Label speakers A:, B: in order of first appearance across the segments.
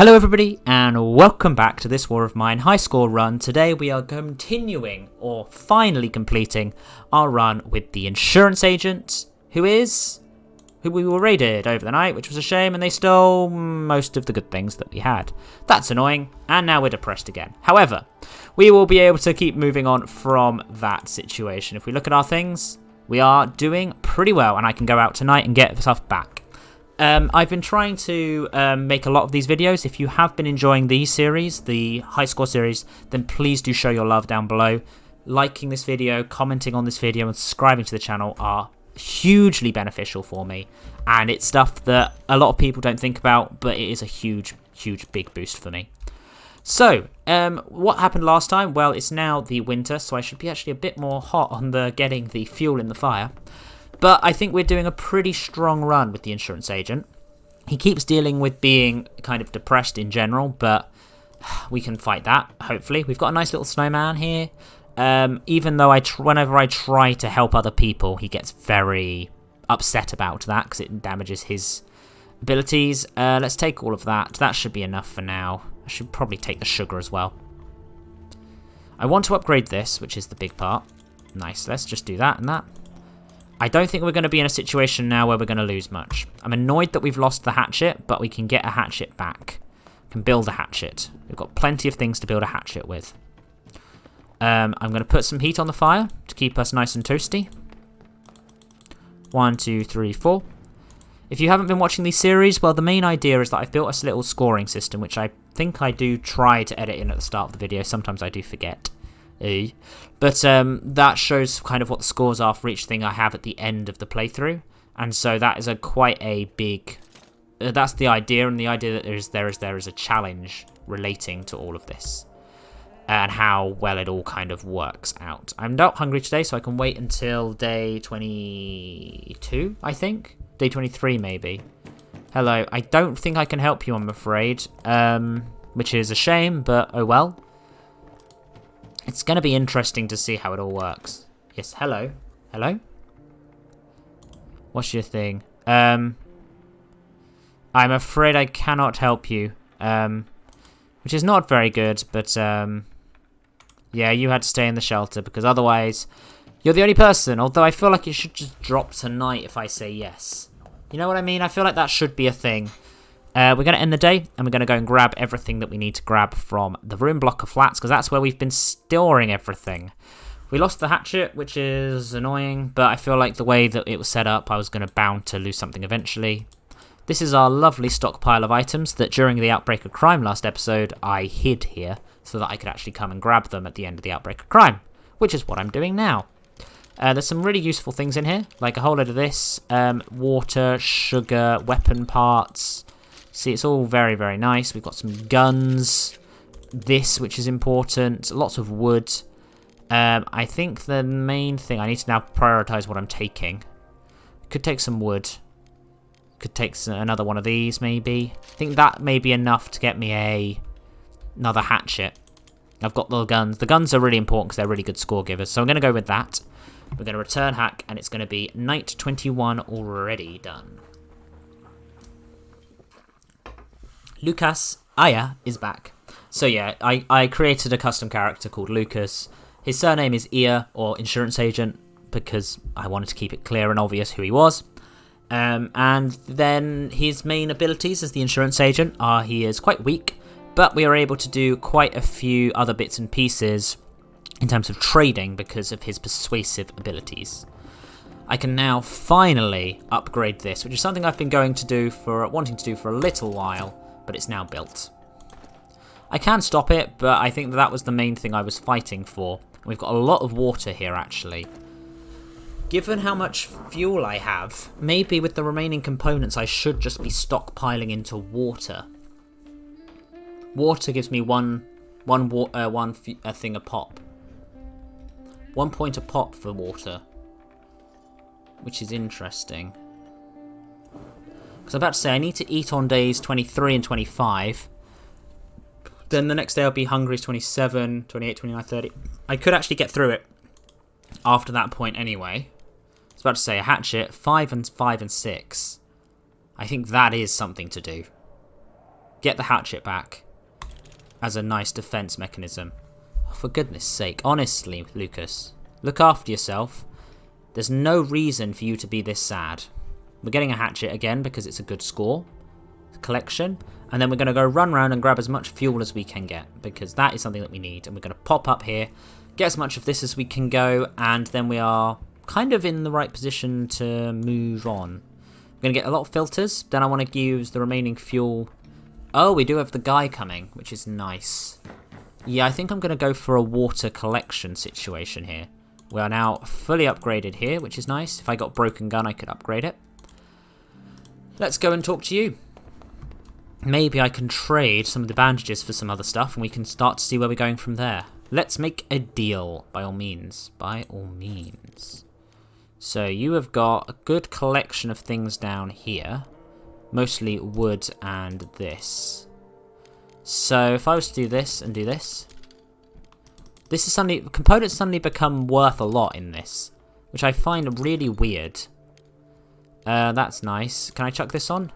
A: Hello everybody and welcome back to this War of Mine high score run. Today we are continuing, or finally completing, our run with the Insurance Agent, who we were raided over the night, which was a shame, and they stole most of the good things that we had. That's annoying, and now we're depressed again. However, we will be able to keep moving on from that situation. If we look at our things, we are doing pretty well, and I can go out tonight and get stuff back. I've been trying to make a lot of these videos. If you have been enjoying these series, the high score series, then please do show your love down below. Liking this video, commenting on this video, and subscribing to the channel are hugely beneficial for me. And it's stuff that a lot of people don't think about, but it is a huge, big boost for me. So, what happened last time? Well, it's now the winter, so I should be actually a bit more hot on getting the fuel in the fire. But I think we're doing a pretty strong run with the Insurance Agent. He keeps dealing with being kind of depressed in general, but we can fight that, hopefully. We've got a nice little snowman here. Even though whenever I try to help other people, he gets very upset about that because it damages his abilities. Let's take all of that. That should be enough for now. I should probably take the sugar as well. I want to upgrade this, which is the big part. Nice, let's just do that and that. I don't think we're going to be in a situation now where we're going to lose much. I'm annoyed that we've lost the hatchet, but we can get a hatchet back. We can build a hatchet. We've got plenty of things to build a hatchet with. I'm going to put some heat on the fire to keep us nice and toasty. 1, 2, 3, 4. If you haven't been watching these series, well, the main idea is that I've built a little scoring system, which I think I do try to edit in at the start of the video. Sometimes I do forget. But that shows kind of what the scores are for each thing I have at the end of the playthrough, and so that is quite a big. That's the idea, and the idea that there is a challenge relating to all of this, and how well it all kind of works out. I'm not hungry today, so I can wait until day 22. I think day 23 maybe. Hello, I don't think I can help you, I'm afraid, which is a shame, but oh well. It's going to be interesting to see how it all works. Yes, hello. Hello? What's your thing? I'm afraid I cannot help you. Which is not very good, but yeah, you had to stay in the shelter because otherwise you're the only person. Although I feel like it should just drop tonight if I say yes. You know what I mean? I feel like that should be a thing. We're going to end the day, and we're going to go and grab everything that we need to grab from the room block of flats, because that's where we've been storing everything. We lost the hatchet, which is annoying, but I feel like the way that it was set up, I was going to bound to lose something eventually. This is our lovely stockpile of items that during the Outbreak of Crime last episode, I hid here, so that I could actually come and grab them at the end of the Outbreak of Crime, which is what I'm doing now. There's some really useful things in here, like a whole load of this, water, sugar, weapon parts. See, it's all very, very nice. We've got some guns, this, which is important, lots of wood. I think the main thing, I need to now prioritize what I'm taking. Could take some wood. Could take another one of these, maybe. I think that may be enough to get me another hatchet. I've got the guns. The guns are really important because they're really good score givers. So I'm going to go with that. We're going to return hack, and it's going to be night 21 already done. Lukas is back. So yeah, I created a custom character called Lukas. His surname is or Insurance Agent, because I wanted to keep it clear and obvious who he was. And then his main abilities as the Insurance Agent are he is quite weak, but we are able to do quite a few other bits and pieces in terms of trading because of his persuasive abilities. I can now finally upgrade this, which is something I've been wanting to do for a little while. But it's now built. I can stop it, but I think that was the main thing I was fighting for. We've got a lot of water here, actually. Given how much fuel I have, maybe with the remaining components I should just be stockpiling into water. Water gives me one thing a pop. 1 point a pop for water, which is interesting. Because I'm about to say I need to eat on days 23 and 25. Then the next day I'll be hungry is 27, 28, 29, 30. I could actually get through it after that point anyway. I was about to say a hatchet, 5 and 6. I think that is something to do. get the hatchet back as a nice defense mechanism. Oh, for goodness sake, honestly, Lucas, look after yourself. There's no reason for you to be this sad. We're getting a hatchet again because it's a good score. Collection. And then we're going to go run around and grab as much fuel as we can get, because that is something that we need. And we're going to pop up here, get as much of this as we can go, and then we are kind of in the right position to move on. We're going to get a lot of filters. Then I want to use the remaining fuel. Oh, we do have the guy coming, which is nice. Yeah, I think I'm going to go for a water collection situation here. We are now fully upgraded here, which is nice. If I got broken gun, I could upgrade it. Let's go and talk to you. Maybe I can trade some of the bandages for some other stuff, and we can start to see where we're going from there. Let's make a deal, by all means. By all means. So you have got a good collection of things down here. Mostly wood and this. So if I was to do this and do this. This is suddenly, components suddenly become worth a lot in this. Which I find really weird. That's nice. Can I chuck this on?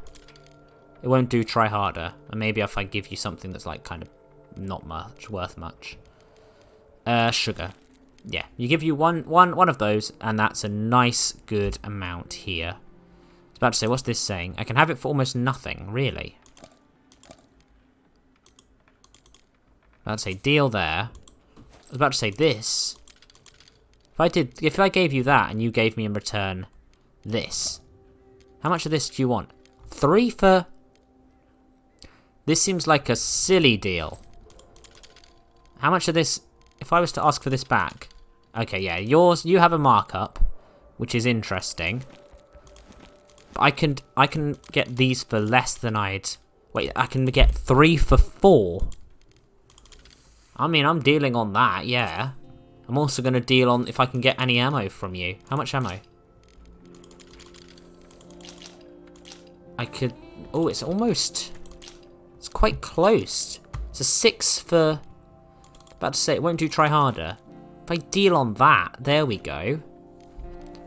A: It won't do try harder. And maybe if I give you something that's like kind of not much, worth much. Sugar. Yeah, you give you one of those, and that's a nice, good amount here. I was about to say, what's this saying? I can have it for almost nothing, really. About to say, deal there. I was about to say this. If I gave you that, and you gave me in return this. How much of this do you want? 3 for... This seems like a silly deal. How much of this... If I was to ask for this back... Okay, yeah, yours... You have a markup, which is interesting. But I can get these for less than I'd... Wait, I can get 3 for 4. I mean, I'm dealing on that, yeah. I'm also going to deal on if I can get any ammo from you. How much ammo? I could... Oh, it's almost... It's quite close. It's a 6 for... About to say, it won't do try harder. If I deal on that, there we go.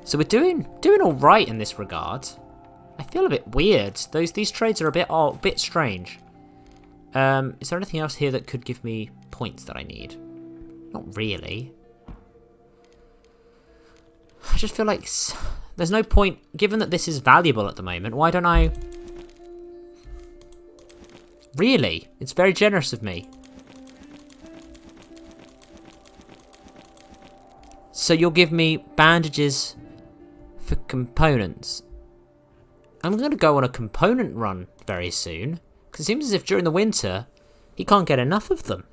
A: So we're doing all right in this regard. I feel a bit weird. These trades are a bit strange. Is there anything else here that could give me points that I need? Not really. I just feel like there's no point, given that this is valuable at the moment. Why don't I... Really? It's very generous of me. So you'll give me bandages for components. I'm going to go on a component run very soon. Because it seems as if during the winter, he can't get enough of them.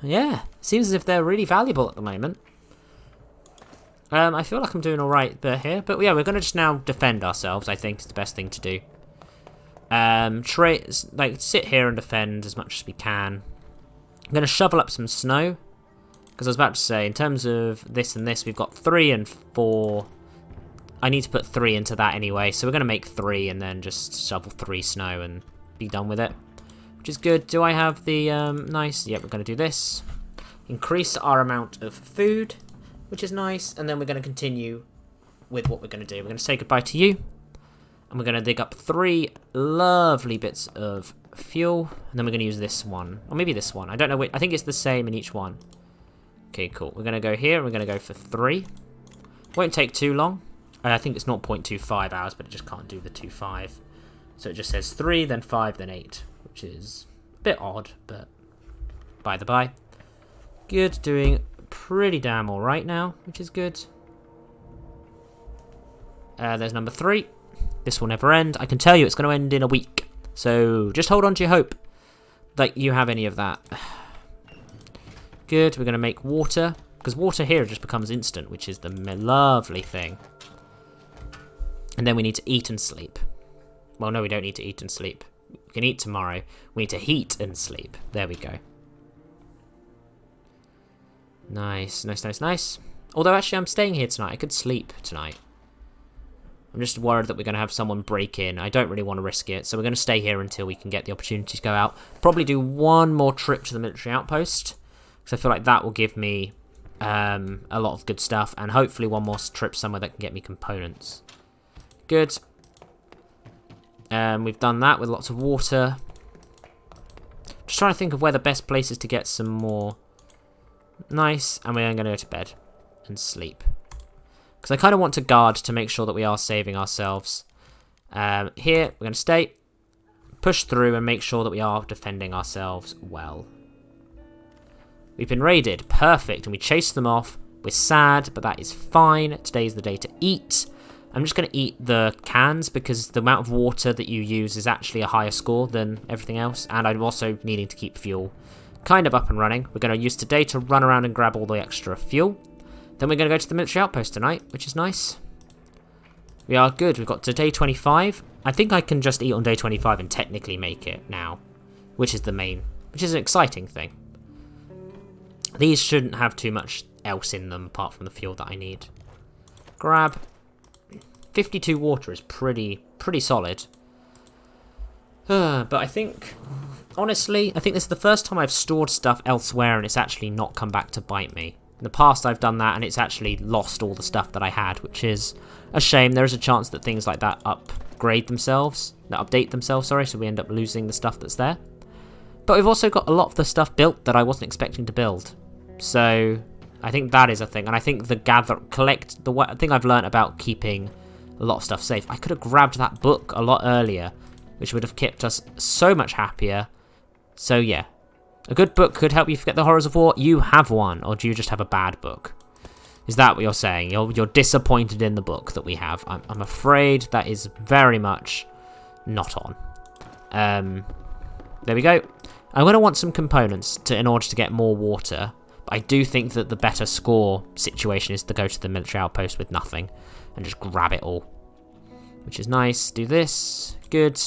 A: Yeah, seems as if they're really valuable at the moment. I feel like I'm doing alright there here. But yeah, we're going to just now defend ourselves, I think is the best thing to do. Sit here and defend as much as we can. I'm going to shovel up some snow. Because I was about to say, in terms of this and this, we've got 3 and 4. I need to put 3 into that anyway, so we're going to make 3 and then just shovel 3 snow and be done with it. Which is good. Do I have the nice... Yep, we're going to do this. Increase our amount of food, which is nice. And then we're going to continue with what we're going to do. We're going to say goodbye to you. And we're going to dig up 3 lovely bits of fuel. And then we're going to use this one. Or maybe this one. I don't know which. I think it's the same in each one. Okay, cool. We're going to go here. We're going to go for 3. Won't take too long. I think it's 0.25 hours, but it just can't do the 2.5. So it just says 3, then 5, then 8. Which is a bit odd, but by the by. Good. Doing pretty damn alright now, which is good. There's number 3. This will never end. I can tell you it's going to end in a week. So just hold on to your hope that you have any of that. Good. We're going to make water. Because water here just becomes instant, which is the lovely thing. And then we need to eat and sleep. Well, no, we don't need to eat and sleep. We can eat tomorrow. We need to heat and sleep. There we go. Nice, nice, nice, nice. Although, actually, I'm staying here tonight. I could sleep tonight. I'm just worried that we're going to have someone break in. I don't really want to risk it. So we're going to stay here until we can get the opportunity to go out. Probably do one more trip to the military outpost. Because I feel like that will give me a lot of good stuff. And hopefully one more trip somewhere that can get me components. Good. We've done that with lots of water. Just trying to think of where the best place is to get some more. Nice. And we're going to go to bed and sleep. Because I kind of want to guard to make sure that we are saving ourselves. Here, we're going to stay. Push through and make sure that we are defending ourselves well. We've been raided. Perfect. And we chased them off. We're sad, but that is fine. Today's the day to eat. I'm just going to eat the cans because the amount of water that you use is actually a higher score than everything else. And I'm also needing to keep fuel kind of up and running. We're going to use today to run around and grab all the extra fuel. Then we're going to go to the military outpost tonight, which is nice. We are good. We've got to day 25. I think I can just eat on day 25 and technically make it now, which is an exciting thing. These shouldn't have too much else in them apart from the fuel that I need. Grab. 52 water is pretty solid. But I think, honestly, I think this is the first time I've stored stuff elsewhere and it's actually not come back to bite me. In the past I've done that and it's actually lost all the stuff that I had, which is a shame. There is a chance that things like that update themselves, so we end up losing the stuff that's there. But we've also got a lot of the stuff built that I wasn't expecting to build. So I think that is a thing. And I think the thing I've learned about keeping a lot of stuff safe. I could have grabbed that book a lot earlier, which would have kept us so much happier. So yeah, a good book could help you forget the horrors of war. You have one, or do you just have a bad book? Is that what you're saying? You're disappointed in the book that we have. I'm afraid that is very much not on. There we go. I'm going to want some components in order to get more water. But I do think that the better score situation is to go to the military outpost with nothing and just grab it all, which is nice. Do this. Good.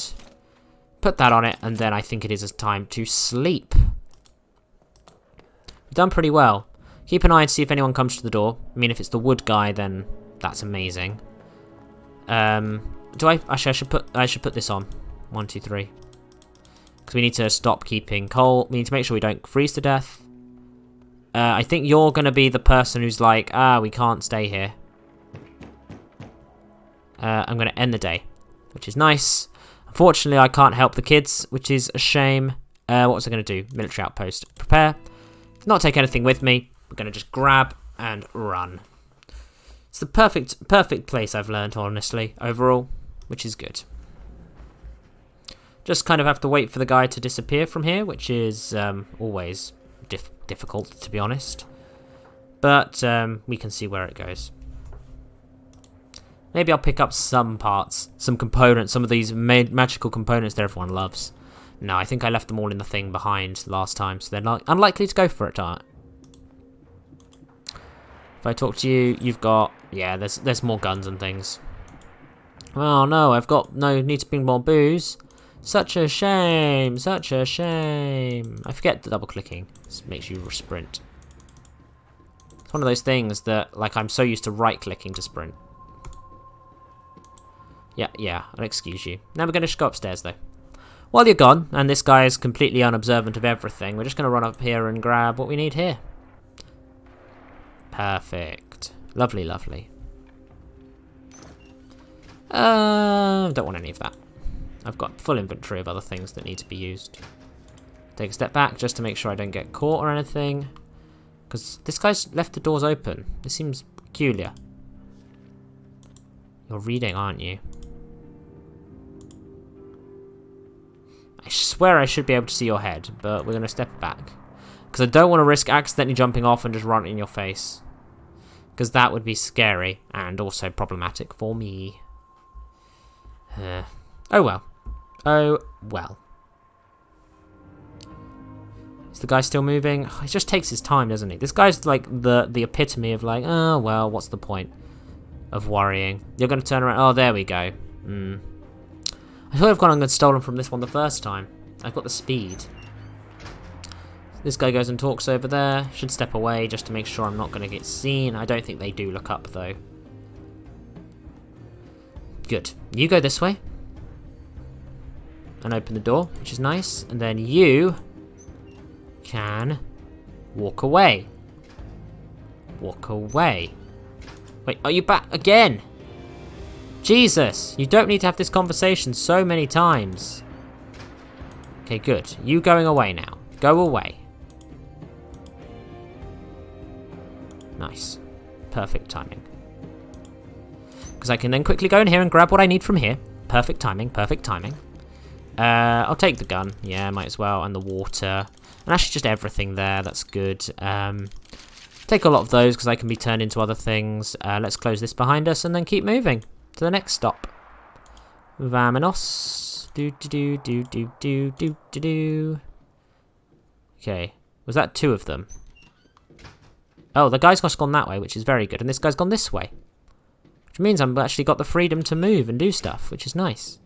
A: Put that on it, and then I think it is time to sleep. We've done pretty well. Keep an eye to see if anyone comes to the door. I mean, if it's the wood guy, then that's amazing. Actually, I should put this on. 1, 2, 3. Because we need to stop keeping coal. We need to make sure we don't freeze to death. I think you're going to be the person who's like, we can't stay here. I'm going to end the day, which is nice. Unfortunately, I can't help the kids, which is a shame. What was I going to do? Military outpost. Prepare. Not take anything with me. We're going to just grab and run. It's the perfect place, I've learned, honestly, overall, which is good. Just kind of have to wait for the guy to disappear from here, which is always difficult, to be honest. But we can see where it goes. Maybe I'll pick up some parts, some components, some of these magical components that everyone loves. No, I think I left them all in the thing behind last time, so they're not unlikely to go for it, aren't they? If I talk to you, you've got... Yeah, there's more guns and things. Oh no, I've got need to bring more booze. Such a shame, such a shame. I forget the double clicking. This makes you sprint. It's one of those things that, like, I'm so used to right clicking to sprint. Yeah, I'll excuse you. Now we're going to just go upstairs, though. While you're gone, and this guy is completely unobservant of everything, we're just going to run up here and grab what we need here. Perfect. Lovely, lovely. Don't want any of that. I've got full inventory of other things that need to be used. Take a step back just to make sure I don't get caught or anything. Because this guy's left the doors open. This seems peculiar. You're reading, aren't you? I swear I should be able to see your head, but we're going to step back. Because I don't want to risk accidentally jumping off and just running in your face. Because that would be scary and also problematic for me. Oh well. Oh well. Is the guy still moving? Oh, he just takes his time, doesn't he? This guy's like the epitome of like, oh well, what's the point of worrying? You're going to turn around. Oh, there we go. I thought I've gone and stolen from this one the first time. I've got the speed. This guy goes and talks over there. Should step away just to make sure I'm not going to get seen. I don't think they do look up, though. Good. You go this way. And open the door, which is nice. And then you can walk away. Walk away. Wait, are you back again? Jesus, you don't need to have this conversation so many times. Okay, good. You going away now. Go away. Nice. Perfect timing. Because I can then quickly go in here and grab what I need from here. Perfect timing, perfect timing. I'll take the gun. Yeah, might as well. And the water. And actually just everything there. That's good. Take a lot of those because I can be turned into other things. Let's close this behind us and then keep moving to the next stop. Vamonos. Do. Okay. Was that 2 of them? Oh, the guy's just gone that way, which is very good. And this guy's gone this way. Which means I've actually got the freedom to move and do stuff, which is nice.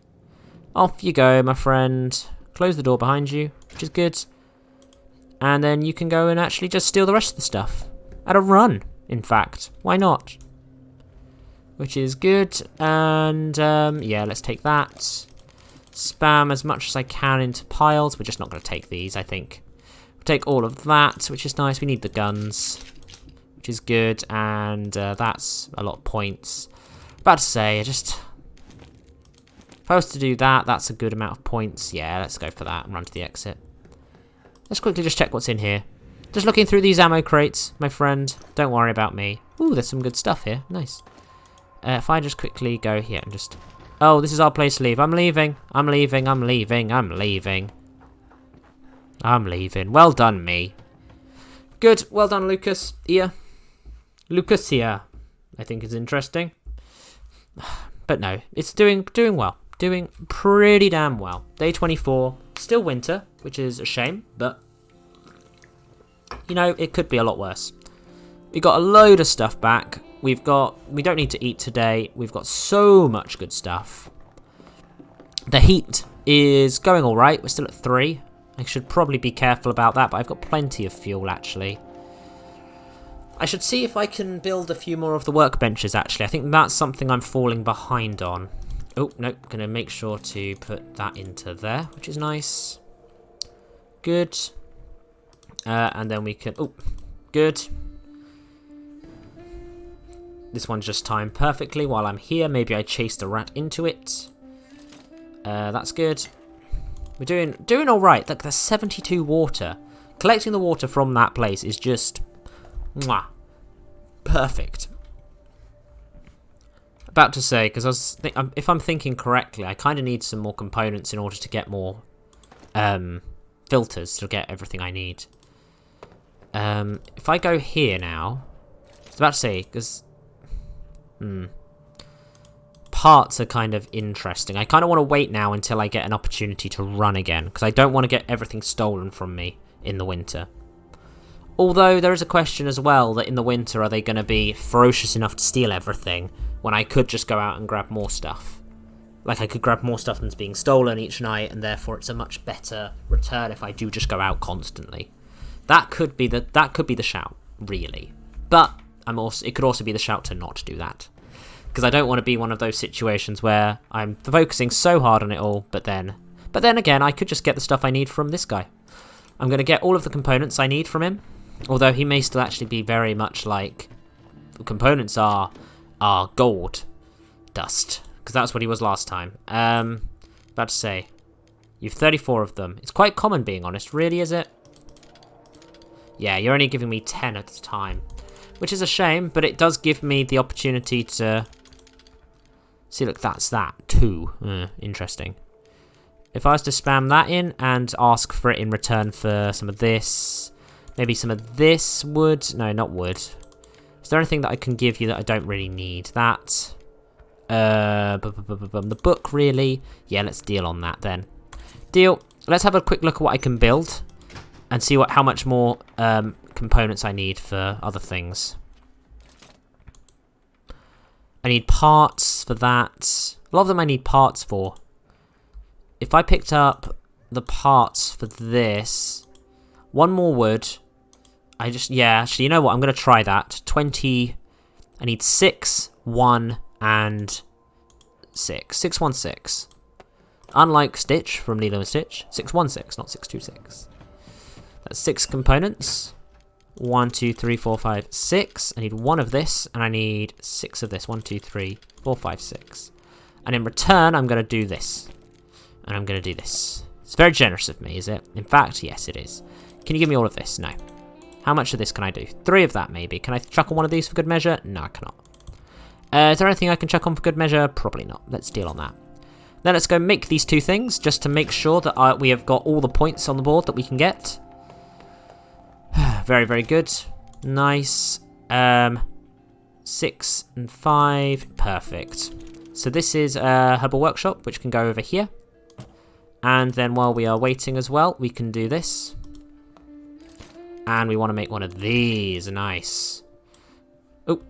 A: Off you go, my friend. Close the door behind you, which is good. And then you can go and actually just steal the rest of the stuff. At a run, in fact. Why not? Which is good. And, yeah, let's take that. Spam as much as I can into piles. We're just not going to take these, I think. We'll take all of that, which is nice. We need the guns, which is good. And that's a lot of points. About to say, if I was to do that, that's a good amount of points. Yeah, let's go for that and run to the exit. Let's quickly just check what's in here. Just looking through these ammo crates, my friend. Don't worry about me. Ooh, there's some good stuff here. Nice. If I just quickly go here and just... Oh, this is our place to leave. I'm leaving. I'm leaving. I'm leaving. I'm leaving. I'm leaving. Well done, me. Good. Well done, Lucas. Here. Lucas here. I think is interesting. But no, it's doing well. Doing pretty damn well. Day 24. Still winter, which is a shame, but you know, it could be a lot worse. We got a load of stuff back. We don't need to eat today. We've got so much good stuff. The heat is going all right. We're still at 3. I should probably be careful about that, but I've got plenty of fuel actually. I should see if I can build a few more of the workbenches, actually. I think that's something I'm falling behind on. Oh, no. Going to make sure to put that into there, which is nice. Good. And then we can... Oh, good. This one's just timed perfectly while I'm here. Maybe I chased a rat into it. That's good. We're doing all right. Look, there's 72 water. Collecting the water from that place is just... Mwah. Perfect. About to say, because if I'm thinking correctly, I kind of need some more components in order to get more filters to get everything I need. If I go here now, I was about to say, because parts are kind of interesting. I kind of want to wait now until I get an opportunity to run again, because I don't want to get everything stolen from me in the winter. Although there is a question as well that in the winter, are they going to be ferocious enough to steal everything when I could just go out and grab more stuff? Like I could grab more stuff than's being stolen each night, and therefore it's a much better return if I do just go out constantly. That could be the shout, really. But it could also be the shout to not do that, because I don't want to be one of those situations where I'm focusing so hard on it all, but then again, I could just get the stuff I need from this guy. I'm going to get all of the components I need from him. Although he may still actually be very much like... The components are gold dust. Because that's what he was last time. About to say. You've 34 of them. It's quite common, being honest. Really, is it? Yeah, you're only giving me 10 at a time. Which is a shame, but it does give me the opportunity to... See, look, that's that. 2. Interesting. If I was to spam that in and ask for it in return for some of this... Maybe some of this wood. No, not wood. Is there anything that I can give you that I don't really need? That. The book, really? Yeah, let's deal on that then. Deal. Let's have a quick look at what I can build. And see how much more components I need for other things. I need parts for that. A lot of them I need parts for. If I picked up the parts for this... One more wood. Actually, you know what? I'm going to try that. 20. I need 6, 1, and 6. 616. Unlike Stitch from Lilo and Stitch. 616, not 626. That's 6 components. 1, 2, 3, 4, 5, 6. I need 1 of this, and I need 6 of this. 1, 2, 3, 4, 5, 6. And in return, I'm going to do this. And I'm going to do this. It's very generous of me, is it? In fact, yes, it is. Can you give me all of this? No. How much of this can I do? 3 of that, maybe. Can I chuck on one of these for good measure? No, I cannot. Is there anything I can chuck on for good measure? Probably not. Let's deal on that. Then let's go make these 2 things, just to make sure that we have got all the points on the board that we can get. Very, very good. Nice. 6 and 5. Perfect. So this is a herbal workshop, which can go over here. And then while we are waiting as well, we can do this. And we want to make one of these. Nice. Oh.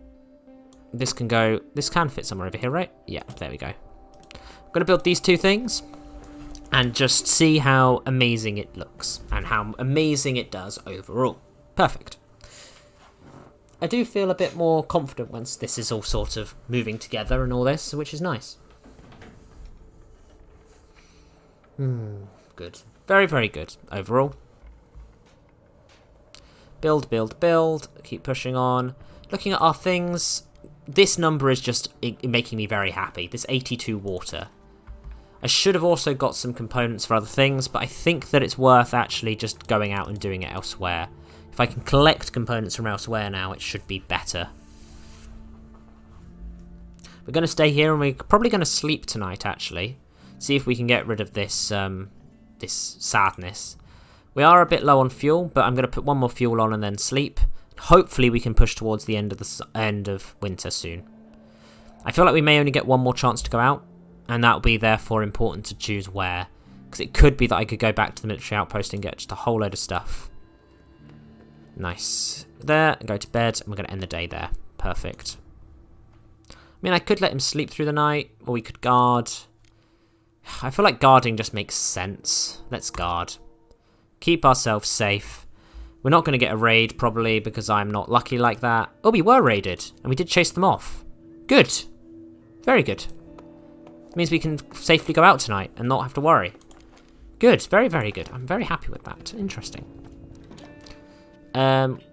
A: This can go... This can fit somewhere over here, right? Yeah, there we go. I'm going to build these 2 things. And just see how amazing it looks. And how amazing it does overall. Perfect. I do feel a bit more confident once this is all sort of moving together and all this, which is nice. Good. Very, very good overall. Build, build, build. Keep pushing on. Looking at our things, this number is just making me very happy. This 82 water. I should have also got some components for other things, but I think that it's worth actually just going out and doing it elsewhere. If I can collect components from elsewhere now, it should be better. We're going to stay here, and we're probably going to sleep tonight, actually. See if we can get rid of this this sadness. We are a bit low on fuel, but I'm going to put 1 more fuel on and then sleep. Hopefully we can push towards the end of winter soon. I feel like we may only get 1 more chance to go out, and that will be therefore important to choose where. Because it could be that I could go back to the military outpost and get just a whole load of stuff. Nice. There, and go to bed, and we're going to end the day there. Perfect. I mean, I could let him sleep through the night, or we could guard. I feel like guarding just makes sense. Let's guard. Keep ourselves safe. We're not going to get a raid, probably, because I'm not lucky like that. Oh, we were raided, and we did chase them off. Good. Very good. It means we can safely go out tonight and not have to worry. Good. Very, very good. I'm very happy with that. Interesting.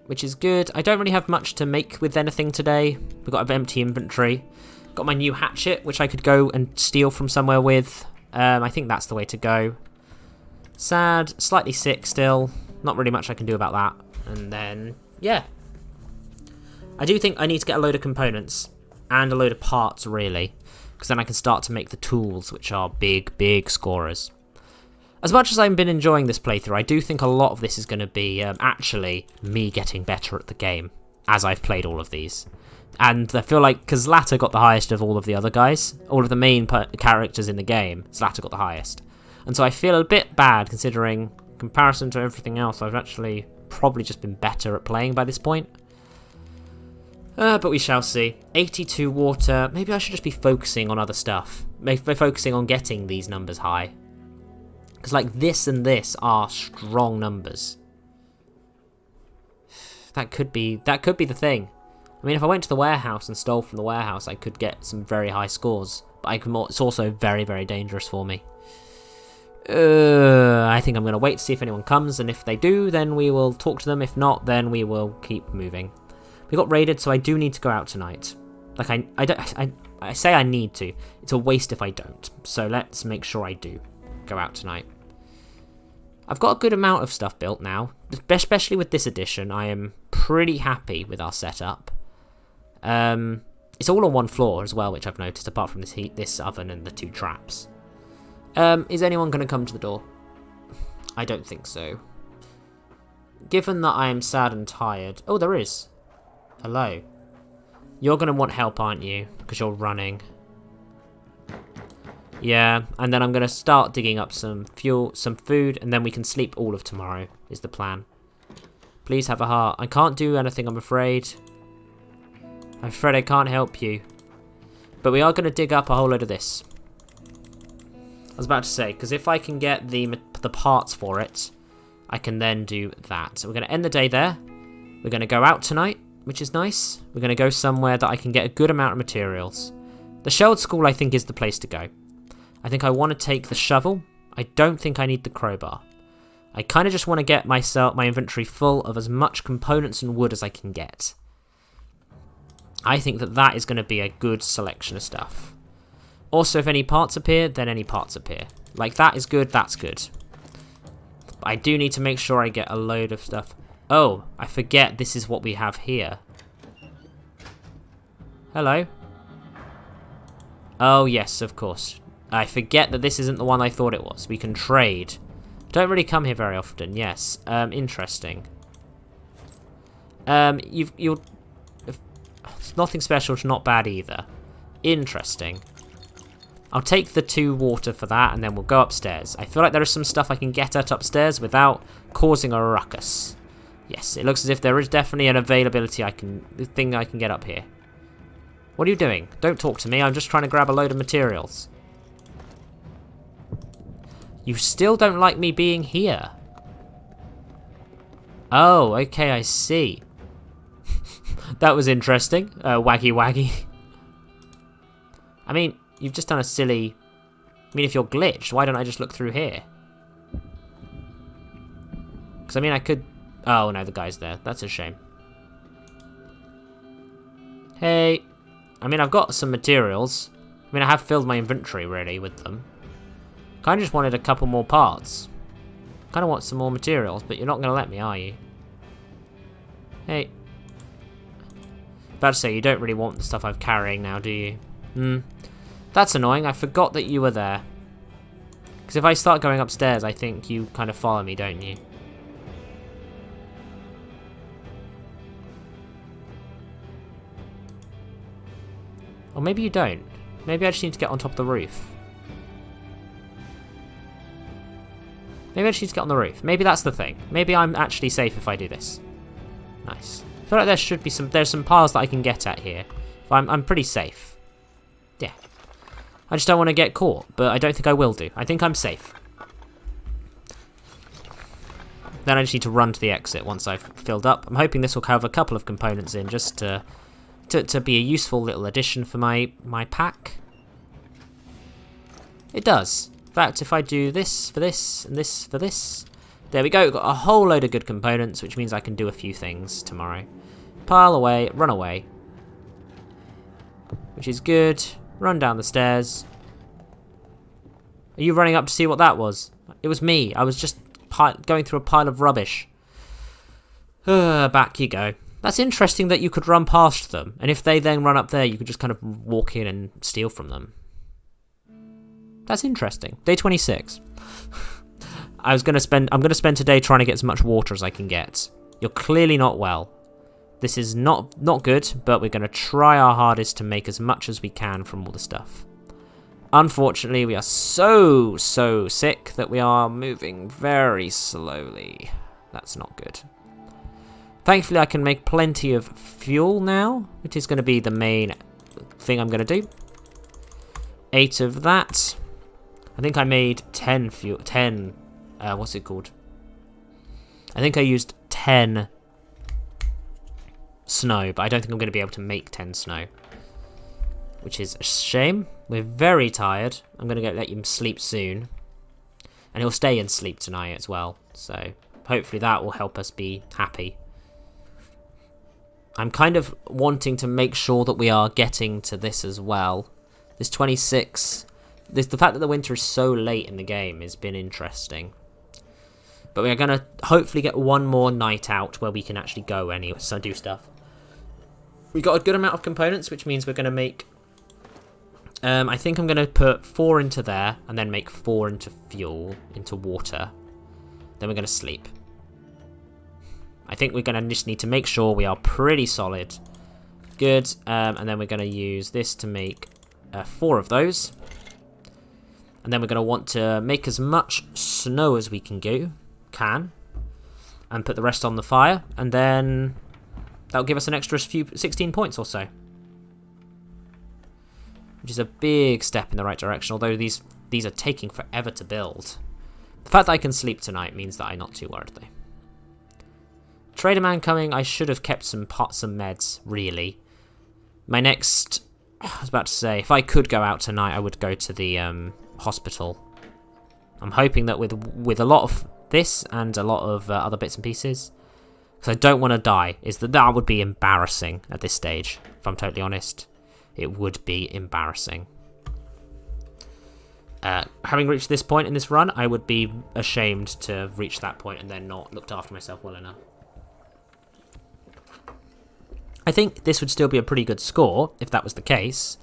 A: Which is good. I don't really have much to make with anything today. We've got an empty inventory. Got my new hatchet, which I could go and steal from somewhere with. I think that's the way to go. Sad. Slightly sick still. Not really much I can do about that. And then, yeah. I do think I need to get a load of components. And a load of parts, really. Because then I can start to make the tools, which are big, big scorers. As much as I've been enjoying this playthrough, I do think a lot of this is going to be actually me getting better at the game as I've played all of these. And I feel like, because Zlata got the highest of all of the other guys, all of the main characters in the game, Zlata got the highest. And so I feel a bit bad considering, in comparison to everything else, I've actually probably just been better at playing by this point. But we shall see. 82 water. Maybe I should just be focusing on other stuff. Maybe focusing on getting these numbers high. Because like this and this are strong numbers. That could be the thing. I mean, if I went to the warehouse and stole from the warehouse, I could get some very high scores. But it's also very, very dangerous for me. I think I'm going to wait to see if anyone comes. And if they do, then we will talk to them. If not, then we will keep moving. We got raided, so I do need to go out tonight. Like, I say I need to. It's a waste if I don't. So let's make sure I do go out tonight. I've got a good amount of stuff built now. Especially with this edition, I am pretty happy with our setup. It's all on 1 floor as well, which I've noticed, apart from this oven and the 2 traps. Is anyone going to come to the door? I don't think so. Given that I am sad and tired... Oh, there is. Hello. You're going to want help, aren't you? Because you're running. Yeah, and then I'm going to start digging up some fuel, some food, and then we can sleep all of tomorrow, is the plan. Please have a heart. I can't do anything, I'm afraid. I'm afraid I can't help you. But we are going to dig up a whole load of this. I was about to say, because if I can get the parts for it, I can then do that. So we're going to end the day there. We're going to go out tonight, which is nice. We're going to go somewhere that I can get a good amount of materials. The Shelled School, I think, is the place to go. I think I want to take the shovel. I don't think I need the crowbar. I kind of just want to get my inventory full of as much components and wood as I can get. I think that is going to be a good selection of stuff. Also, if any parts appear, then any parts appear. Like, that is good, that's good. But I do need to make sure I get a load of stuff. Oh, I forget this is what we have here. Hello. Oh, yes, of course. I forget that this isn't the one I thought it was. We can trade. Don't really come here very often, yes. Interesting. You're... It's nothing special, it's not bad either. Interesting. I'll take the 2 water for that, and then we'll go upstairs. I feel like there is some stuff I can get at upstairs without causing a ruckus. Yes, it looks as if there is definitely an availability thing I can get up here. What are you doing? Don't talk to me, I'm just trying to grab a load of materials. You still don't like me being here. Oh, okay, I see. That was interesting. Waggy waggy. I mean, you've just done a silly... I mean, if you're glitched, why don't I just look through here? Because, I mean, I could... Oh, no, the guy's there. That's a shame. Hey. I mean, I've got some materials. I mean, I have filled my inventory, really, with them. Kind of just wanted a couple more parts. Kind of want some more materials, but you're not going to let me, are you? Hey. About to say, you don't really want the stuff I'm carrying now, do you? That's annoying. I forgot that you were there. Because if I start going upstairs, I think you kind of follow me, don't you? Or maybe you don't. Maybe I just need to get on top of the roof. Maybe I just need to get on the roof. Maybe that's the thing. Maybe I'm actually safe if I do this. Nice. I feel like there should be there's some piles that I can get at here. I'm pretty safe. Yeah. I just don't want to get caught, but I don't think I will do. I think I'm safe. Then I just need to run to the exit once I've filled up. I'm hoping this will have a couple of components in just to be a useful little addition for my pack. It does. In fact, if I do this for this and this for this, there we go. Got a whole load of good components, which means I can do a few things tomorrow. Pile away, run away. Which is good. Run down the stairs. Are you running up to see what that was? It was me. I was just going through a pile of rubbish. Back you go. That's interesting that you could run past them. And if they then run up there, you could just kind of walk in and steal from them. That's interesting. Day 26. I'm going to spend today trying to get as much water as I can get. You're clearly not well. This is not good, but we're going to try our hardest to make as much as we can from all the stuff. Unfortunately, we are so sick that we are moving very slowly. That's not good. Thankfully, I can make plenty of fuel now, which is going to be the main thing I'm going to do. 8 of that. I think I made 10 fuel. 10. What's it called? I think I used 10 snow, but I don't think I'm going to be able to make 10 snow, which is a shame. We're very tired. I'm going to let him sleep soon, and he'll stay and sleep tonight as well, so hopefully that will help us be happy. I'm kind of wanting to make sure that we are getting to this as well. This 26, the fact that the winter is so late in the game has been interesting. But we're going to hopefully get one more night out where we can actually go anywhere, so do stuff. We got a good amount of components, which means we're going to make... I think I'm going to put 4 into there, and then make 4 into fuel, into water. Then we're going to sleep. I think we're going to just need to make sure we are pretty solid. Good. And then we're going to use this to make 4 of those. And then we're going to want to make as much snow as we can. And put the rest on the fire. And then that'll give us an extra 16 points or so. Which is a big step in the right direction. Although these are taking forever to build. The fact that I can sleep tonight means that I'm not too worried though. Trader man coming. I should have kept some meds, really. My next... I was about to say, if I could go out tonight, I would go to the hospital. I'm hoping that with a lot of this and a lot of other bits and pieces, because I don't want to die, that would be embarrassing at this stage, if I'm totally honest. It would be embarrassing. Having reached this point in this run, I would be ashamed to reach that point and then not looked after myself well enough. I think this would still be a pretty good score if that was the case,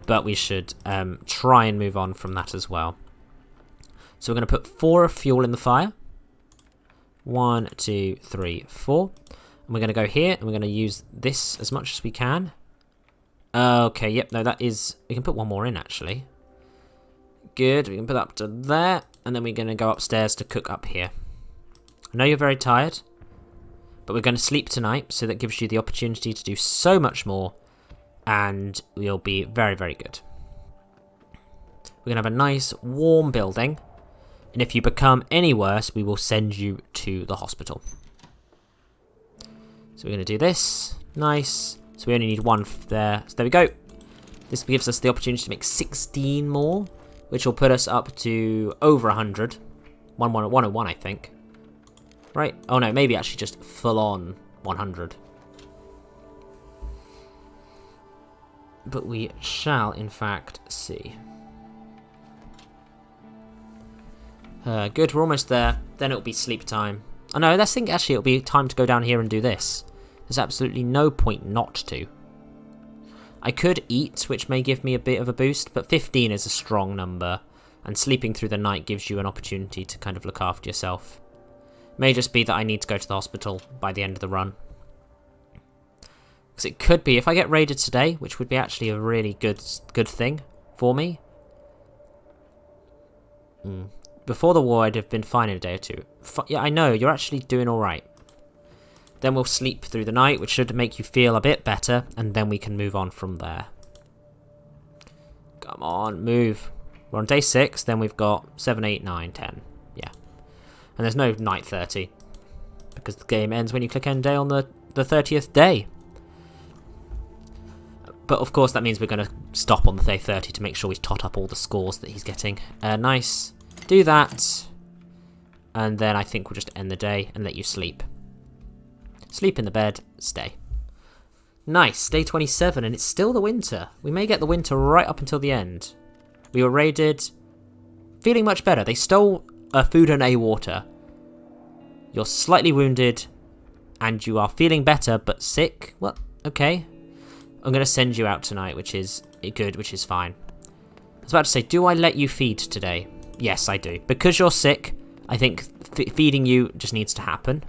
A: but we should try and move on from that as well. So we're going to put 4 of fuel in the fire. 1, 2, 3, 4. And we're going to go here and we're going to use this as much as we can. Okay, yep, no, that is... We can put 1 more in, actually. Good, we can put up to there. And then we're going to go upstairs to cook up here. I know you're very tired, but we're going to sleep tonight, so that gives you the opportunity to do so much more. And we'll be very, very good. We're going to have a nice, warm building. And if you become any worse, we will send you to the hospital. So we're going to do this. Nice. So we only need 1 there. So there we go. This gives us the opportunity to make 16 more, which will put us up to over 100. 101, I think. Right? Oh no, maybe actually just full on 100. But we shall, in fact, see. Good, we're almost there. Then it'll be sleep time. Oh no, I think actually it'll be time to go down here and do this. There's absolutely no point not to. I could eat, which may give me a bit of a boost, but 15 is a strong number, and sleeping through the night gives you an opportunity to kind of look after yourself. May just be that I need to go to the hospital by the end of the run. Because it could be, if I get raided today, which would be actually a really good thing for me. Before the war, I'd have been fine in a day or 2. Yeah, I know, you're actually doing alright. Then we'll sleep through the night, which should make you feel a bit better, and then we can move on from there. Come on, move. We're on day 6, then we've got 7, 8, 9, 10. Yeah. And there's no night 30, because the game ends when you click end day on the 30th day. But of course that means we're going to stop on the day 30 to make sure we tot up all the scores that he's getting. Nice. Do that. And then I think we'll just end the day and let you sleep. Sleep in the bed, stay. Nice, day 27, and it's still the winter. We may get the winter right up until the end. We were raided. Feeling much better. They stole food and a water. You're slightly wounded, and you are feeling better, but sick. Well, okay. I'm going to send you out tonight, which is good, which is fine. I was about to say, do I let you feed today? Yes, I do. Because you're sick, I think feeding you just needs to happen.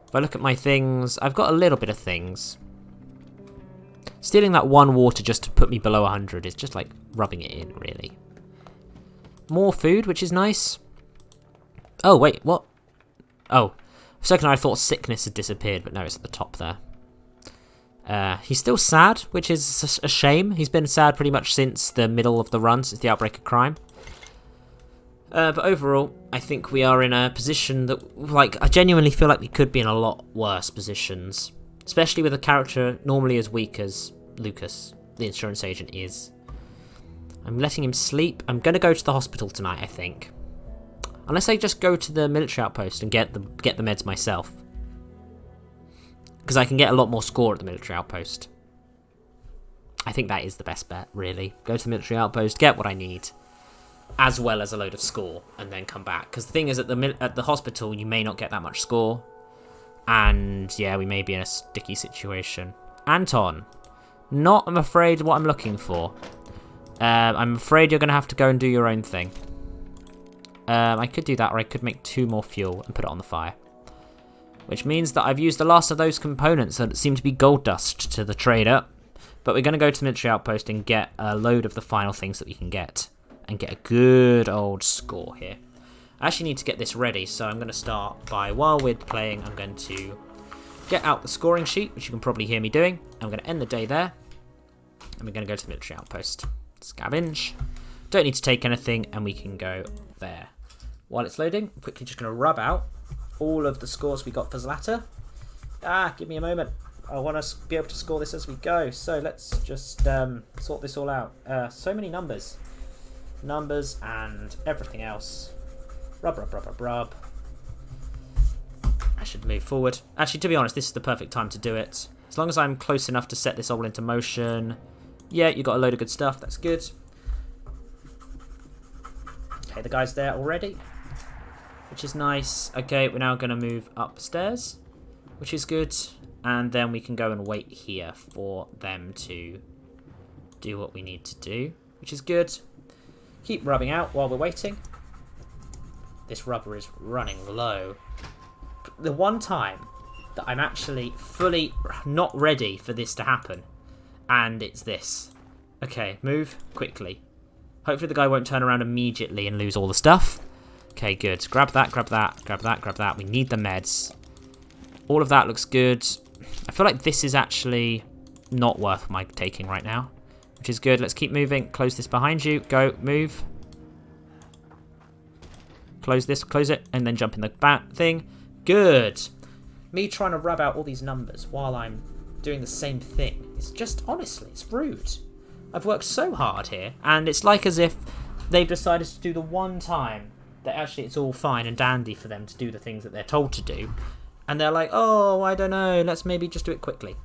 A: If I look at my things, I've got a little bit of things. Stealing that 1 water just to put me below 100 is just like rubbing it in, really. More food, which is nice. Oh, wait, what? Oh, for a second I thought sickness had disappeared, but no, it's at the top there. He's still sad, which is a shame. He's been sad pretty much since the middle of the run, since the outbreak of crime. But overall, I think we are in a position that, like, I genuinely feel like we could be in a lot worse positions. Especially with a character normally as weak as Lukas, the insurance agent, is. I'm letting him sleep. I'm going to go to the hospital tonight, I think. Unless I just go to the military outpost and get the meds myself. Because I can get a lot more score at the military outpost. I think that is the best bet, really. Go to the military outpost, get what I need, as well as a load of score, and then come back. Because the thing is, at the hospital, you may not get that much score. And, yeah, we may be in a sticky situation. Anton. Not, I'm afraid, what I'm looking for. I'm afraid you're going to have to go and do your own thing. I could do that, or I could make 2 more fuel and put it on the fire. Which means that I've used the last of those components that seem to be gold dust to the trader. But we're going to go to the military outpost and get a load of the final things that we can get. And get a good old score here. I actually need to get this ready, so I'm going to start by, while we're playing, I'm going to get out the scoring sheet, which you can probably hear me doing. I'm going to end the day there. And we're going to go to the military outpost. Scavenge. Don't need to take anything, and we can go there. While it's loading, I'm quickly just going to rub out all of the scores we got for Zlata. Give me a moment. I want to be able to score this as we go. So let's just sort this all out. So many numbers. Numbers and everything else. Rub, rub, rub, rub, rub. I should move forward. Actually, to be honest, this is the perfect time to do it. As long as I'm close enough to set this all into motion. Yeah, you got a load of good stuff. That's good. Okay, the guy's there already, which is nice. Okay, we're now going to move upstairs, which is good. And then we can go and wait here for them to do what we need to do, which is good. Keep rubbing out while we're waiting. This rubber is running low. The one time that I'm actually fully not ready for this to happen, and it's this. Okay, move quickly. Hopefully the guy won't turn around immediately and lose all the stuff. Okay, good. Grab that, grab that, grab that, grab that. We need the meds. All of that looks good. I feel like this is actually not worth my taking right now, which is good. Let's keep moving. Close this behind you. Go, move. Close this, close it, and then jump in the back thing. Good. Me trying to rub out all these numbers while I'm doing the same thing. It's just, honestly, it's rude. I've worked so hard here, and it's like as if they've decided to do the one time that actually it's all fine and dandy for them to do the things that they're told to do. And they're like, oh, I don't know, let's maybe just do it quickly.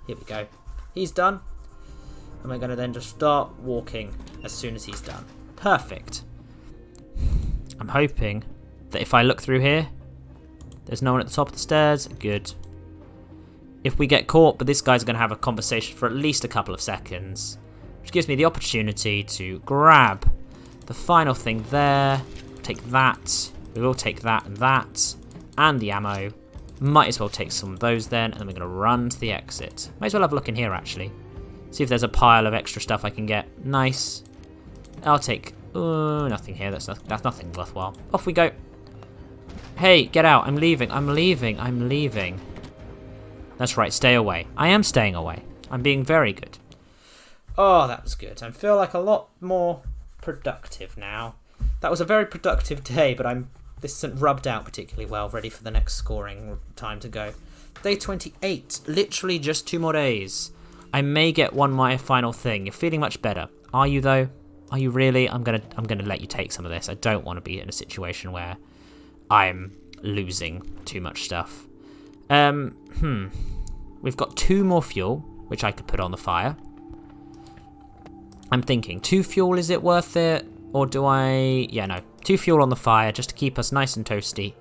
A: Here we go. He's done. And we're going to then just start walking as soon as he's done. Perfect. I'm hoping that if I look through here, there's no one at the top of the stairs. Good. If we get caught, but this guy's going to have a conversation for at least a couple of seconds, which gives me the opportunity to grab the final thing there. Take that. We will take that, and the ammo. Might as well take some of those then, and then we're going to run to the exit. Might as well have a look in here, actually. See if there's a pile of extra stuff I can get. Nice. I'll take... nothing here. That's nothing worthwhile. Off we go. Hey, get out. I'm leaving. I'm leaving. I'm leaving. That's right. Stay away. I am staying away. I'm being very good. Oh, that was good. I feel like a lot more productive now. That was a very productive day, but this isn't rubbed out particularly well, ready for the next scoring time to go. Day 28, literally just 2 more days. I may get one more final thing. You're feeling much better. Are you though? Are you really? I'm gonna let you take some of this. I don't want to be in a situation where I'm losing too much stuff. We've got 2 more fuel, which I could put on the fire. I'm thinking, 2 fuel, is it worth it? Or do I... Yeah, no. 2 fuel on the fire just to keep us nice and toasty.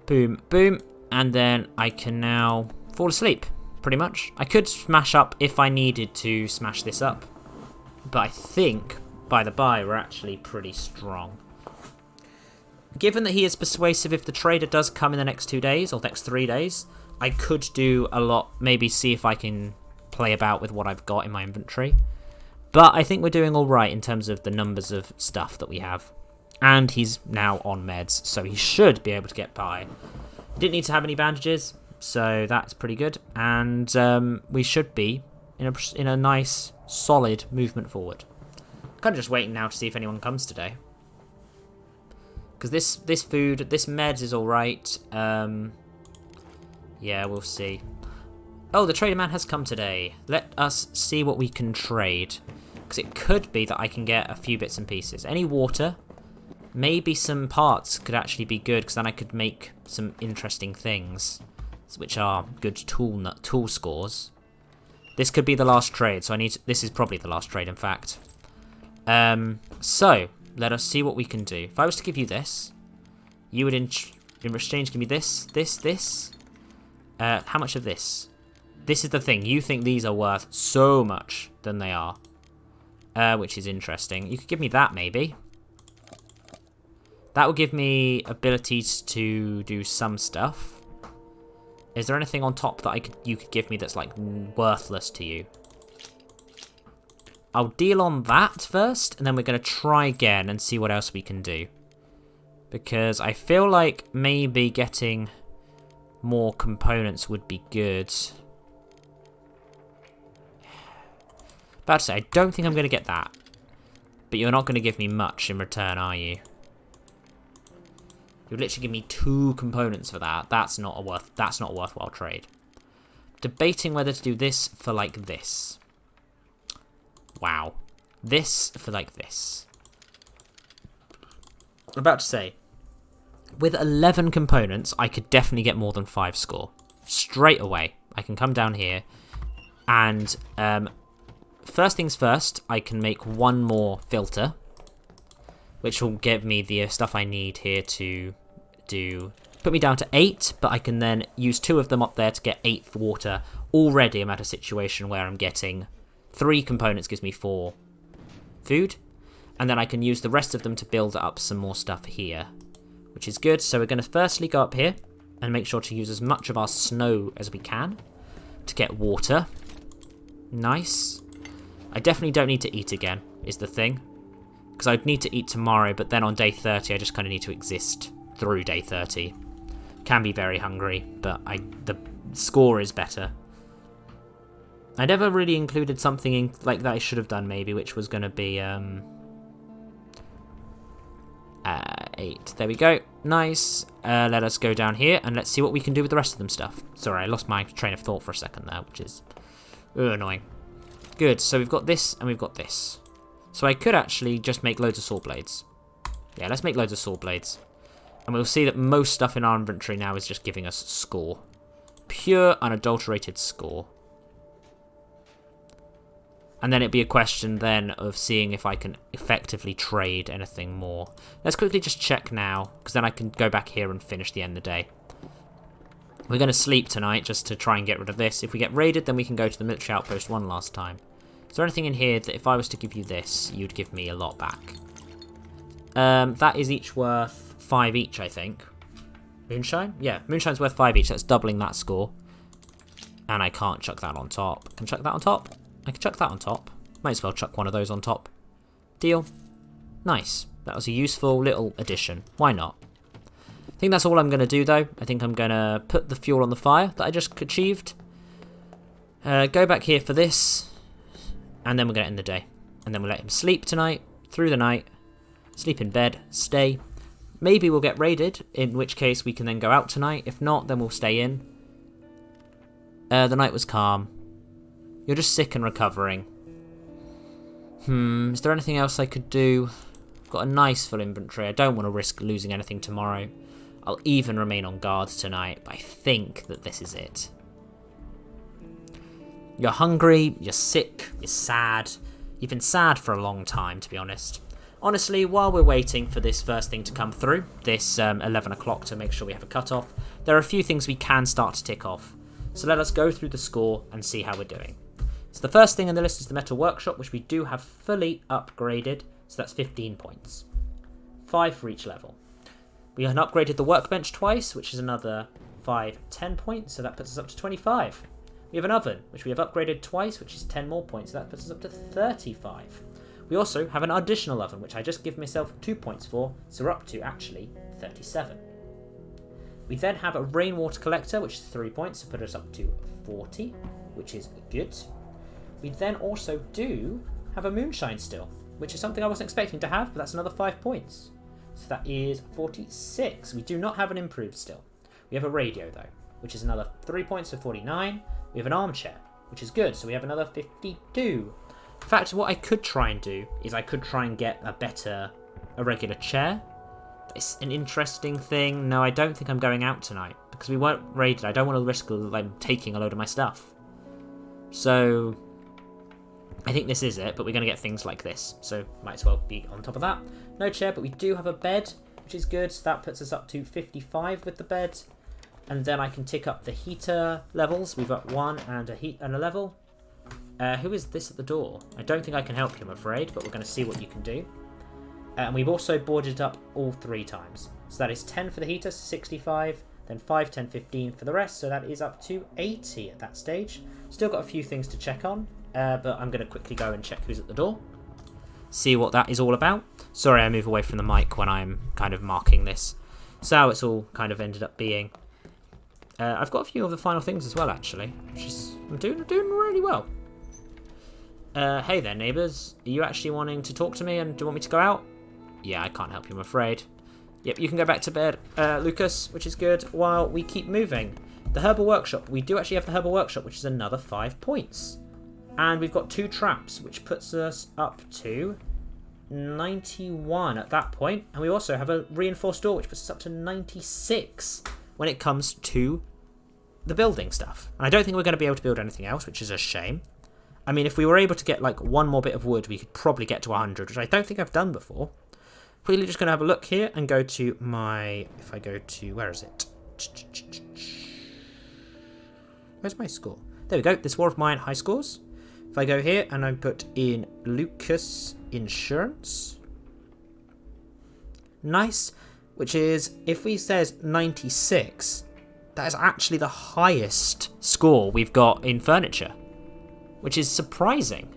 A: Boom, boom. And then I can now fall asleep, pretty much. I could smash up if I needed to smash this up. But I think, by the by, we're actually pretty strong. Given that he is persuasive, if the trader does come in the next 2 days, or next 3 days, I could do a lot. Maybe see if I can play about with what I've got in my inventory. But I think we're doing all right in terms of the numbers of stuff that we have. And he's now on meds, so he should be able to get by. Didn't need to have any bandages, so that's pretty good. And we should be in a nice, solid movement forward. Kind of just waiting now to see if anyone comes today. Because this food, this meds is all right. Yeah, we'll see. Oh, the trader man has come today. Let us see what we can trade. Because it could be that I can get a few bits and pieces. Any water, maybe some parts could actually be good, because then I could make some interesting things, which are good tool scores. This could be the last trade, so this is probably the last trade, in fact. So, let us see what we can do. If I was to give you this, you would in exchange give me this. How much of this? This is the thing. You think these are worth so much than they are. Which is interesting. You could give me that, maybe. That would give me abilities to do some stuff. Is there anything on top that you could give me that's, like, worthless to you? I'll deal on that first, and then we're going to try again and see what else we can do. Because I feel like maybe getting more components would be good. About to say, I don't think I'm going to get that. But you're not going to give me much in return, are you? You'll literally give me 2 components for that. That's not a worthwhile trade. Debating whether to do this for like this. Wow. This for like this. I'm about to say, with 11 components, I could definitely get more than 5 score. Straight away. I can come down here and first things first, I can make one more filter, which will give me the stuff I need here to put me down to 8, but I can then use 2 of them up there to get 8th water. Already I'm at a situation where I'm getting 3 components gives me 4 food, and then I can use the rest of them to build up some more stuff here, which is good. So we're going to firstly go up here and make sure to use as much of our snow as we can to get water. Nice. I definitely don't need to eat again, is the thing, because I'd need to eat tomorrow, but then on day 30 I just kind of need to exist through day 30. Can be very hungry, but the score is better. I never really included something in, like that I should have done maybe, which was going to be 8. There we go. Nice. Let us go down here and let's see what we can do with the rest of them stuff. Sorry, I lost my train of thought for a second there, which is annoying. Good, so we've got this and we've got this. So I could actually just make loads of saw blades. Yeah, let's make loads of saw blades. And we'll see that most stuff in our inventory now is just giving us score. Pure, unadulterated score. And then it'd be a question then of seeing if I can effectively trade anything more. Let's quickly just check now, because then I can go back here and finish the end of the day. We're going to sleep tonight just to try and get rid of this. If we get raided, then we can go to the military outpost one last time. Is there anything in here that if I was to give you this, you'd give me a lot back? That is each worth 5 each, I think. Moonshine? Yeah, Moonshine's worth 5 each. That's doubling that score. And I can't chuck that on top. Can I chuck that on top? I can chuck that on top. Might as well chuck one of those on top. Deal. Nice. That was a useful little addition. Why not? I think that's all I'm going to do, though. I think I'm going to put the fuel on the fire that I just achieved. Go back here for this. And then we're going to end the day. And then we'll let him sleep tonight. Through the night. Sleep in bed. Stay. Maybe we'll get raided. In which case we can then go out tonight. If not, then we'll stay in. The night was calm. You're just sick and recovering. Is there anything else I could do? I've got a nice full inventory. I don't want to risk losing anything tomorrow. I'll even remain on guard tonight, but I think that this is it. You're hungry, you're sick, you're sad. You've been sad for a long time, to be honest. Honestly, while we're waiting for this first thing to come through, this 11 o'clock to make sure we have a cut-off, there are a few things we can start to tick off. So let us go through the score and see how we're doing. So the first thing on the list is the metal workshop, which we do have fully upgraded. So that's 15 points. 5 for each level. We have upgraded the workbench twice, which is another 5, 10 points. So that puts us up to 25. We have an oven, which we have upgraded twice, which is 10 more points. So that puts us up to 35. We also have an additional oven, which I just give myself 2 points for. So we're up to actually 37. We then have a rainwater collector, which is 3 points. So put us up to 40, which is good. We then also do have a moonshine still, which is something I wasn't expecting to have, but that's another 5 points. So that is 46. We do not have an improved still. We have a radio, though, which is another 3 points for 49. We have an armchair, which is good, so we have another 52. In fact, what I could try and do is I could try and get a regular chair. It's an interesting thing. No, I don't think I'm going out tonight, because we weren't raided. I don't want to risk taking a load of my stuff. So I think this is it, but we're going to get things like this, so might as well be on top of that. No chair, but we do have a bed, which is good. So that puts us up to 55 with the bed. And then I can tick up the heater levels. We've got 1 and a level. Who is this at the door? I don't think I can help you, I'm afraid, but we're going to see what you can do. And we've also boarded it up all 3 times. So that is 10 for the heater, 65, then 5, 10, 15 for the rest. So that is up to 80 at that stage. Still got a few things to check on. But I'm going to quickly go and check who's at the door. See what that is all about. Sorry, I move away from the mic when I'm kind of marking this. So how it's all kind of ended up being. I've got a few of the final things as well, actually. I'm doing really well. Hey there, neighbours. Are you actually wanting to talk to me and do you want me to go out? Yeah, I can't help you, I'm afraid. Yep, you can go back to bed, Lucas, which is good, while we keep moving. The Herbal Workshop. We do actually have the Herbal Workshop, which is another 5 points. And we've got 2 traps, which puts us up to 91 at that point. And we also have a reinforced door, which puts us up to 96 when it comes to the building stuff. And I don't think we're going to be able to build anything else, which is a shame. I mean, if we were able to get like one more bit of wood, we could probably get to 100, which I don't think I've done before. Quickly just going to have a look here and go to my... If I go to... Where is it? Where's my score? There we go. This War of Mine high scores. If I go here and I put in Lukas Insurance. Nice. Which is, if we says 96, that is actually the highest score we've got in furniture. Which is surprising.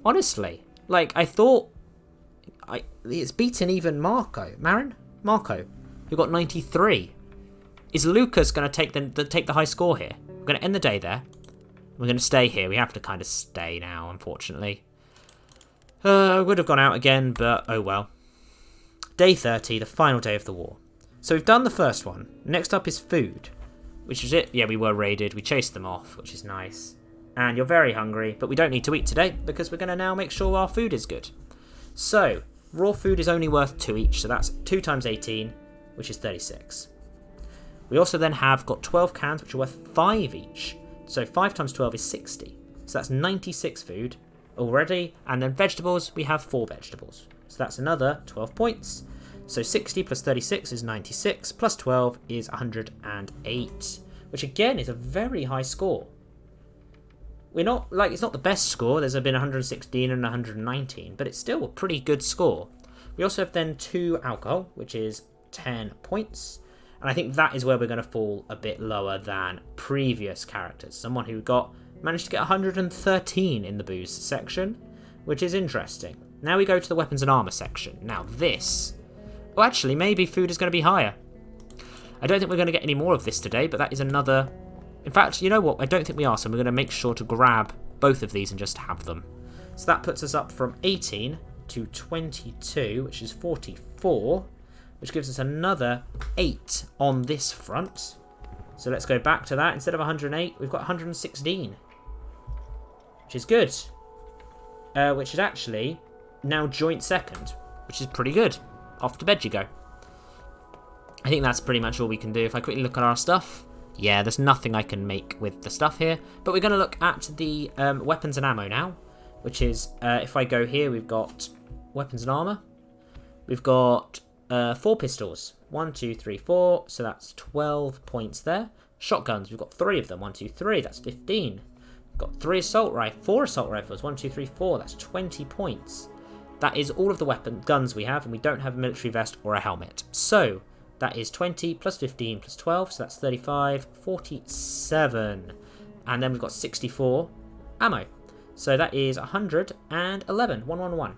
A: Honestly. Like, I thought... It's beaten even Marco. Marco, who got 93. Is Lucas going to take the high score here? We're going to end the day there. We're going to stay here. We have to kind of stay now, unfortunately. I would have gone out again, but oh well. Day 30, the final day of the war. So we've done the first one. Next up is food, which is it. Yeah, we were raided. We chased them off, which is nice. And you're very hungry, but we don't need to eat today because we're going to now make sure our food is good. So, raw food is only worth 2 each, so that's 2 times 18, which is 36. We also then have got 12 cans, which are worth 5 each. So 5 times 12 is 60. So that's 96 food already. And then vegetables, we have 4 vegetables. So that's another 12 points. So 60 plus 36 is 96, plus 12 is 108, which again is a very high score. We're not, like, it's not the best score. There's been 116 and 119, but it's still a pretty good score. We also have then 2 alcohol, which is 10 points. And I think that is where we're going to fall a bit lower than previous characters. Someone who managed to get 113 in the booze section, which is interesting. Now we go to the weapons and armor section. Now this... Well, actually, maybe food is going to be higher. I don't think we're going to get any more of this today, but that is another... In fact, you know what? I don't think we are, so we're going to make sure to grab both of these and just have them. So that puts us up from 18 to 22, which is 44, which gives us another 8 on this front. So let's go back to that. Instead of 108, we've got 116, which is good. Which is actually now joint second, which is pretty good. Off to bed you go. I think that's pretty much all we can do. If I quickly look at our stuff, yeah, there's nothing I can make with the stuff here. But we're going to look at the weapons and ammo now, which is, if I go here, we've got weapons and armor. We've got 4 pistols. 1, 2, 3, 4. So that's 12 points there. Shotguns, we've got 3 of them. 1, 2, 3. That's 15. We've got 4 assault rifles. 1, 2, 3, 4. That's 20 points. That is all of the guns we have, and we don't have a military vest or a helmet. So that is 20 plus 15 plus 12, so that's 35, 47. And then we've got 64 ammo. So that is 111. 111.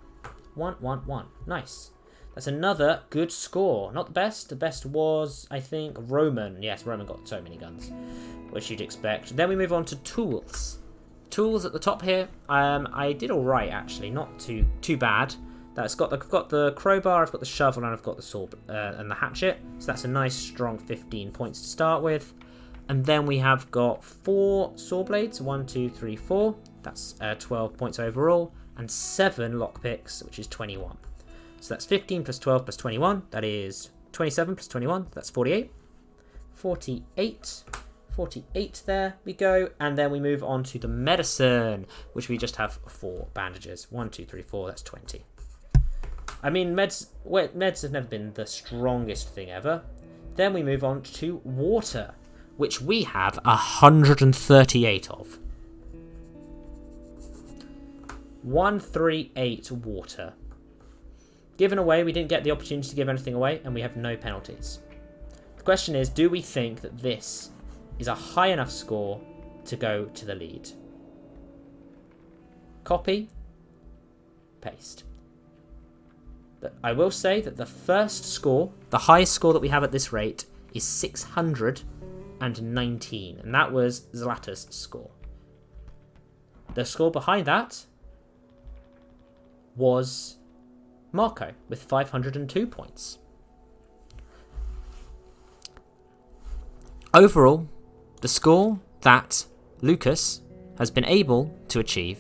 A: 111. Nice. That's another good score. Not the best. The best was, I think, Roman. Yes, Roman got so many guns, which you'd expect. Then we move on to tools. Tools at the top here. I did all right, actually. Not too bad. I've got the crowbar, I've got the shovel, and I've got the sword and the hatchet. So that's a nice, strong 15 points to start with. And then we have got 4 saw blades. 1, 2, 3, 4. That's 12 points overall. And 7 lockpicks, which is 21. So that's 15 plus 12 plus 21. That is 27 plus 21. That's 48. 48. 48 there we go. And then we move on to the medicine, which we just have 4 bandages. 1, 2, 3, 4. That's 20. I mean, meds have never been the strongest thing ever. Then we move on to water, which we have 138 of. 138 water. Given away, we didn't get the opportunity to give anything away, and we have no penalties. The question is, do we think that this is a high enough score to go to the lead? Copy. Paste. But I will say that the first score, the highest score that we have at this rate, is 619. And that was Zlata's score. The score behind that was Marco with 502 points. Overall, the score that Lukas has been able to achieve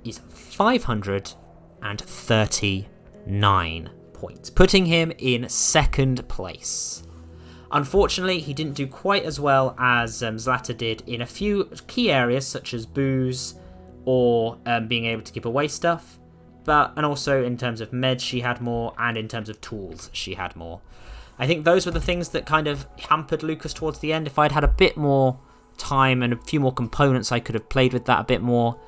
A: is 539 points, putting him in second place. Unfortunately, he didn't do quite as well as Zlata did in a few key areas, such as booze or being able to give away stuff. And also in terms of meds, she had more, and in terms of tools, she had more. I think those were the things that kind of hampered Lukas towards the end. If I'd had a bit more time and a few more components, I could have played with that a bit more.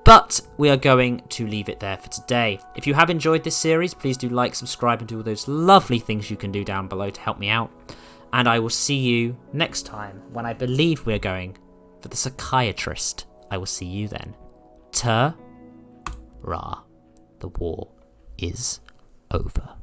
A: But we are going to leave it there for today. If you have enjoyed this series, please do like, subscribe, and do all those lovely things you can do down below to help me out. And I will see you next time when I believe we're going for the psychiatrist. I will see you then. Ta-ra. The war is over.